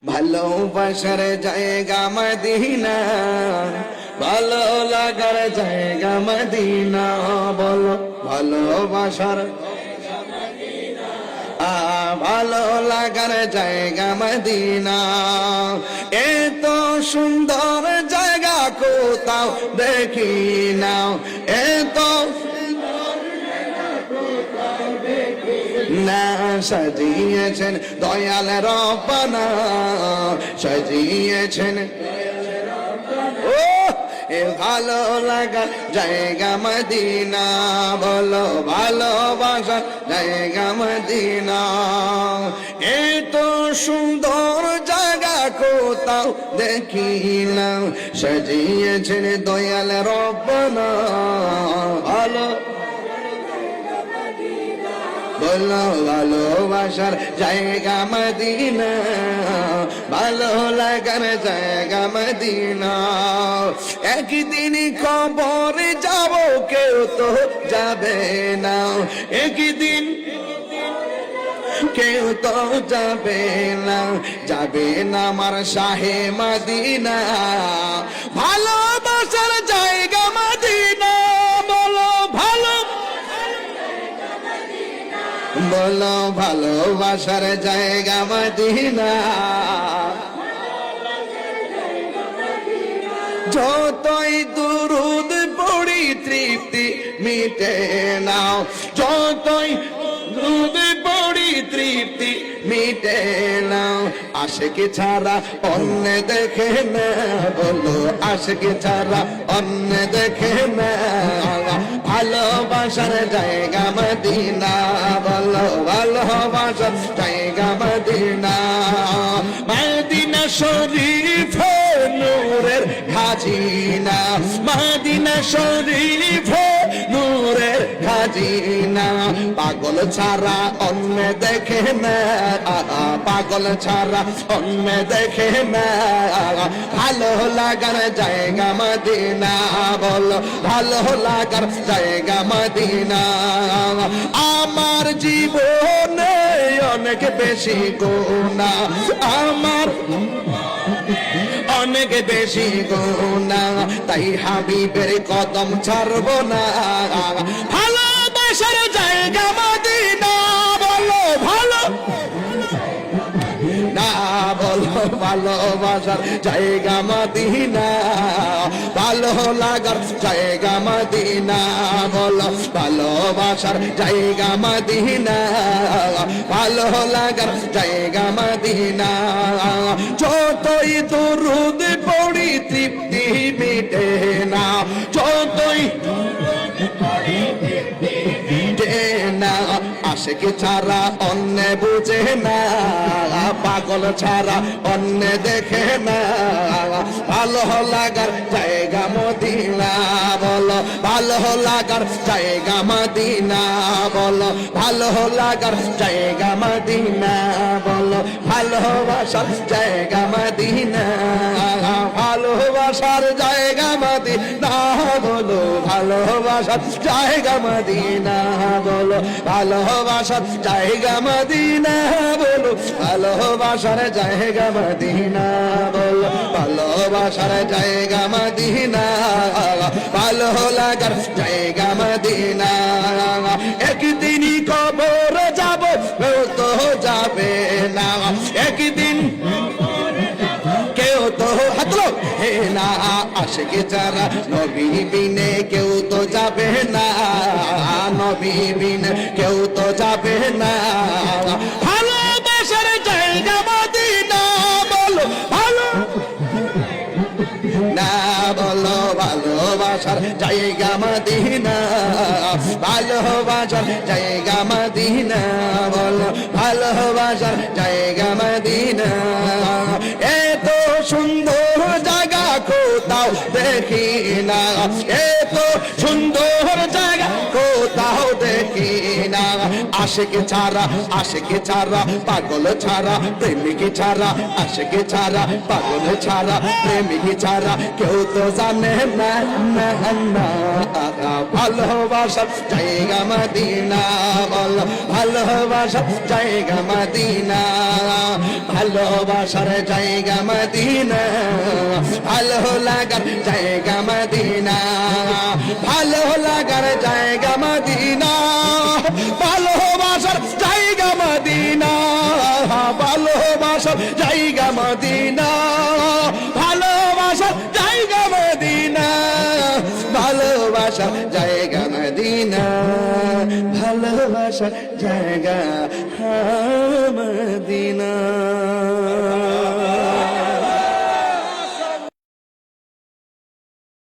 ভালোবাসার জায়গা মদিনা, ভালো লাগার জায়গা মদিনা। বলো ভালোবাসার ভালো লাগার জায়গা মদিনা। এত সুন্দর জায়গা কোথাও দেখি না, এত না সাজিয়েছেন দয়াল রব্বানা, সাজিয়েছেন ও এ ভালো লাগা জায়গা মদিনা। বলো ভালোবাসা জায়গা মদিনা। এত সুন্দর জায়গা কোথাও দেখি না, সাজিয়েছেন দয়াল রব্বানা। ভালো বলো ভালোবাসার জায়গা মদিনা, ভালো লাগার জায়গা মদিনা। একদিন কবরে যাব কেউ তো যাবে না, একদিন কেউ তো যাবে না, যাবে না আমার শাহে মদিনা। ভালোবাসার জায়গা মদিনা। বলো ভালো বলো ভালোবাসার জায়গা মদিনা। যতই দুরুদ পড়ি তৃপ্তি মিটে না, যতই দুরুদ পড়ি তৃপ্তি মিটে না। আশিকি ছাড়া অন্য দেখে না, বলো আশিকি ছাড়া অন্য দেখে না। ভালোবাসার জায়গা মদিনা। বলো ভালোবাসার জায়গা মদিনা। মদিনা শরীফ নূরের খাজিনা, মদিনা শরীফ নূরের খাজিনা। পাগল ছাড়া অন্য দেখে না, পাগল ছাড়া অন্য দেখে না। ভালো লাগার জায়গা মদিনা। বলো ভালো লাগার জায়গা মদিনা। আমার জীবনে অনেক বেশি গুনাহ, আমার অনেক বেশি গুনাহ, তাই হাবিবের কদম ছাড়বো না। ভালোবাসার জায়গা মদিনা। বলো ভালো না, বলো ভালোবাসার জায়গা মদিনা, ভালো লাগার জায়গা মদিনা। বলো ভালোবাসার জায়গা মদিনা, ভালো লাগার জায়গা মদিনা। যতই দুরুদ পড়ি তৃপ্তি মিটে না, যতই না। আশিকি ছাড়া অন্য বুঝে না, পাগল ছাড়া অন্য দেখে না। ভালো লাগার জায়গা মদিনা। বলো ভালো লাগার জায়গা মদিনা। বলো ভালো লাগার জায়গা মদিনা। বলো ভালোবাসার জায়গা মদিনা, ভালোবাসার জায়গা মদিনা। বলো ভালোবাসার জায়গা মদিনা। বলো ভালোবাসার জায়গা মদিনা। বলো ভালোবাসার জায়গা মদিনা। বলো ভালোবাসার জায়গা মদিনা, ভালো লাগার জায়গা মদিনা। একদিন কবর যাব কেউ তো যাবে না, একদিন কেউ তো হাতলো হে না। আশিকি ছাড়া নবী বিনে কেউ তো যাবে না, নবী বিনে কেউ তো যাবে না। ভালোবাসার জায়গা মদিনা। বলো ভালো না, বলো ভালোবাসার জায়গা মদিনা, ভালোবাসার জায়গা মদিনা। বলো ভালোবাসার জায়গা মদিনা। এত সুন্দর জায়গা কোথাও দেখি না, এত সুন্দর জায়গা কোথাও দেখি না। আশিকে ছাড়া, আশিকে ছাড়া, পাগল ছাড়া, প্রেমিক ছাড়া, আশিকে ছাড়া, পাগল ছাড়া, প্রেমিক ছাড়া কেউ তো জানে না, না, না। ভালোবাসার জায়গা মদিনা, বল ভালোবাসার জায়গা মদিনা, ভালোবাসার জায়গা মদিনা, ভালো লাগার জায়গা মদিনা, ভালো লাগার জায়গা মদিনা, ভালোবাসার জায়গা মদিনা, ভালোবাসার জায়গা মদিনা, ভালোবাসার জায়গা মদিনা, ভালোবাসার জায়গা মদিনা, ভালোবাসার জায়গা মদিনা।